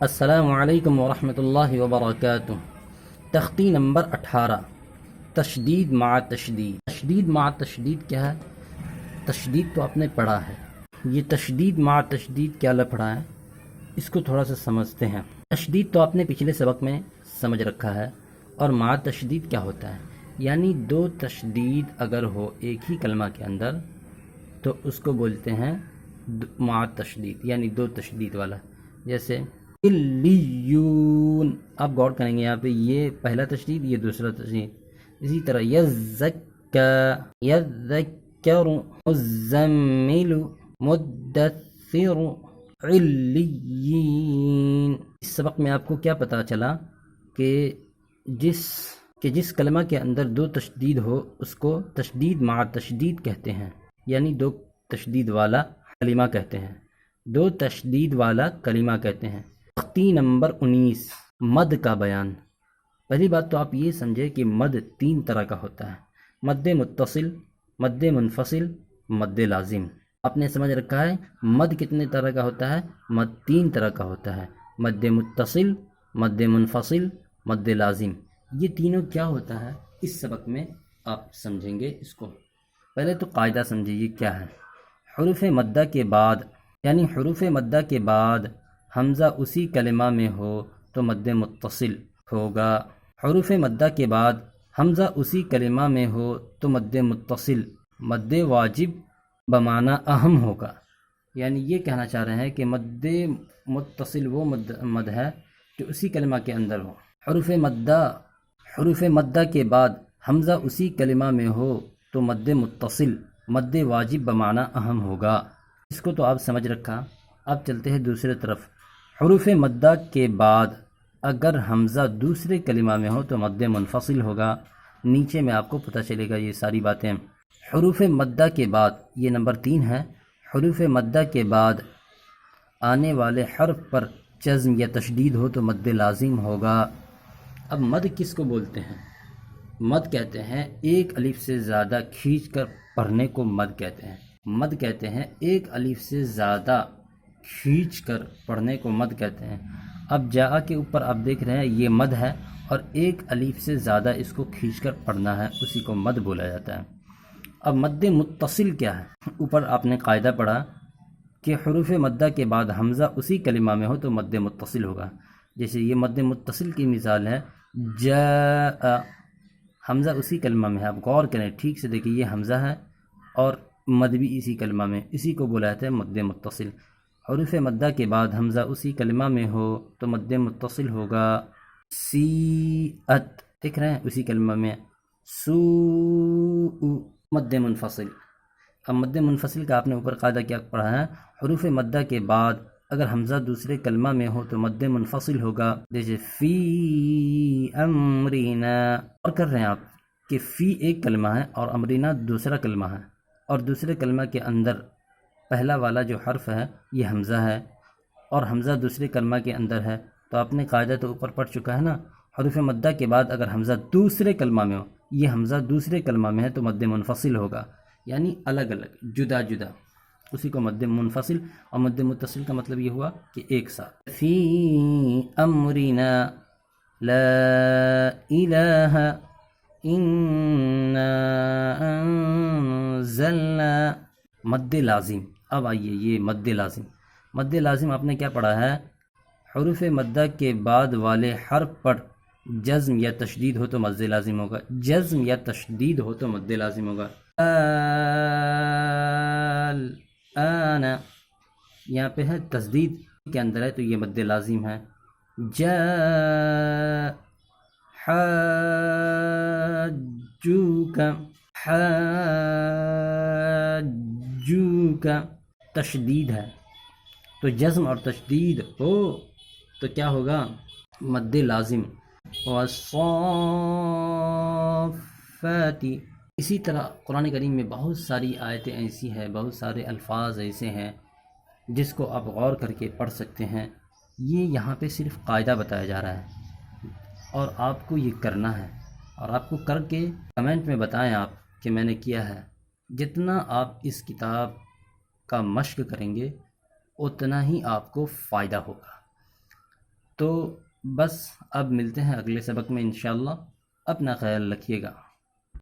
السلام علیکم ورحمۃ اللہ وبرکاتہ۔ تختی نمبر 18، تشدید مع تشدید۔ تشدید مع تشدید کیا ہے؟ تشدید تو آپ نے پڑھا ہے، یہ تشدید مع تشدید کیا لفظ ہے، اس کو تھوڑا سا سمجھتے ہیں۔ تشدید تو آپ نے پچھلے سبق میں سمجھ رکھا ہے، اور مع تشدید کیا ہوتا ہے، یعنی دو تشدید اگر ہو ایک ہی کلمہ کے اندر تو اس کو بولتے ہیں مع تشدید، یعنی دو تشدید والا۔ جیسے علیون، آپ غور کریں گے یہاں پہ یہ پہلا تشدید، یہ دوسرا تشدید۔ اسی طرح یذکر مزمل مدثر علیین۔ اس سبق میں آپ کو کیا پتہ چلا کہ جس کلمہ کے اندر دو تشدید ہو اس کو تشدید مع تشدید کہتے ہیں، یعنی دو تشدید والا کلمہ کہتے ہیں، دو تشدید والا کلمہ کہتے ہیں۔ تختی نمبر 19، مد کا بیان۔ پہلی بات تو آپ یہ سمجھے کہ مد تین طرح کا ہوتا ہے، مد متصل، مد منفصل، مد لازم۔ آپ نے سمجھ رکھا ہے مد کتنے طرح کا ہوتا ہے؟ مد تین طرح کا ہوتا ہے، مد متصل، مد منفصل، مد لازم۔ یہ تینوں کیا ہوتا ہے اس سبق میں آپ سمجھیں گے اس کو۔ پہلے تو قاعدہ سمجھیے یہ کیا ہے۔ حروف مدہ کے بعد، یعنی حروف مدہ کے بعد حمزہ اسی کلمہ میں ہو تو مد متصل ہوگا۔ حروف مدہ کے بعد حمزہ اسی کلمہ میں ہو تو مد متصل مد واجب بمعنی اہم ہوگا۔ یعنی یہ کہنا چاہ رہے ہیں کہ مد متصل وہ مد ہے جو اسی کلمہ کے اندر ہو۔ حروف مدہ کے بعد حمزہ اسی کلمہ میں ہو تو مد متصل مد واجب بمعنی اہم ہوگا۔ اس کو تو آپ سمجھ رکھا۔ اب چلتے ہیں دوسرے طرف۔ حروف مدہ کے بعد اگر حمزہ دوسرے کلمہ میں ہو تو مد منفصل ہوگا۔ نیچے میں آپ کو پتہ چلے گا یہ ساری باتیں۔ حروف مدہ کے بعد، یہ نمبر 3 ہے، حروف مدہ کے بعد آنے والے حرف پر جزم یا تشدید ہو تو مد لازم ہوگا۔ اب مد کس کو بولتے ہیں؟ مد کہتے ہیں ایک الف سے زیادہ کھینچ کر پڑھنے کو مد کہتے ہیں۔ مد کہتے ہیں ایک الف سے زیادہ کھینچ کر پڑھنے کو مد کہتے ہیں۔ اب جا کے اوپر آپ دیکھ رہے ہیں یہ مد ہے، اور ایک الف سے زیادہ اس کو کھینچ کر پڑھنا ہے، اسی کو مد بولا جاتا ہے۔ اب مد متصل کیا ہے؟ اوپر آپ نے قاعدہ پڑھا کہ حروف مدہ کے بعد حمزہ اسی کلمہ میں ہو تو مد متصل ہوگا۔ جیسے یہ مد متصل کی مثال ہے جاء، حمزہ اسی کلمہ میں ہے۔ آپ غور کریں ٹھیک سے دیکھیں، یہ حمزہ ہے اور مد بھی اسی کلمہ میں، اسی کو بولا جاتا ہے مد متصل۔ حروف مدہ کے بعد حمزہ اسی کلمہ میں ہو تو مد متصل ہوگا۔ سیئت، دیکھ رہے ہیں اسی کلمہ میں۔ سوء، مد منفصل۔ اب مد منفصل کا آپ نے اوپر قاعدہ کیا پڑھا ہے؟ حروف مدہ کے بعد اگر حمزہ دوسرے کلمہ میں ہو تو مد منفصل ہوگا۔ جیسے فی امرنا، اور کر رہے ہیں آپ کہ فی ایک کلمہ ہے اور امرنا دوسرا کلمہ ہے، اور دوسرے کلمہ کے اندر پہلا والا جو حرف ہے یہ حمزہ ہے، اور حمزہ دوسرے کلمہ کے اندر ہے، تو آپ نے قاعدہ تو اوپر پڑھ چکا ہے نا۔ حروف مدہ کے بعد اگر حمزہ دوسرے کلمہ میں ہو، یہ حمزہ دوسرے کلمہ میں ہے تو مد منفصل ہوگا، یعنی الگ الگ جدا جدا، اسی کو مد منفصل۔ اور مد متصل کا مطلب یہ ہوا کہ ایک ساتھ۔ فی امرنا لا الہ انا انزلنا، مد لازم۔ اب آئیے یہ مد لازم۔ مد لازم آپ نے کیا پڑھا ہے؟ حروف مدہ کے بعد والے حرف پر جزم یا تشدید ہو تو مد لازم ہوگا، جزم یا تشدید ہو تو مد لازم ہوگا۔ الآن، یہاں پہ ہے تشدید کے اندر ہے تو یہ مد لازم ہے۔ جاء حاجوک، حاجوک، تشدید ہے تو جزم اور تشدید ہو تو کیا ہوگا؟ مد لازم۔ والصافات، اسی طرح قرآن کریم میں بہت ساری آیتیں ایسی ہیں، بہت سارے الفاظ ایسے ہیں جس کو آپ غور کر کے پڑھ سکتے ہیں۔ یہ یہاں پہ صرف قاعدہ بتایا جا رہا ہے اور آپ کو یہ کرنا ہے، اور آپ کو کر کے کمنٹ میں بتائیں آپ کہ میں نے کیا ہے۔ جتنا آپ اس کتاب کا مشق کریں گے اتنا ہی آپ کو فائدہ ہوگا۔ تو بس اب ملتے ہیں اگلے سبق میں انشاءاللہ. اپنا خیال رکھیے گا.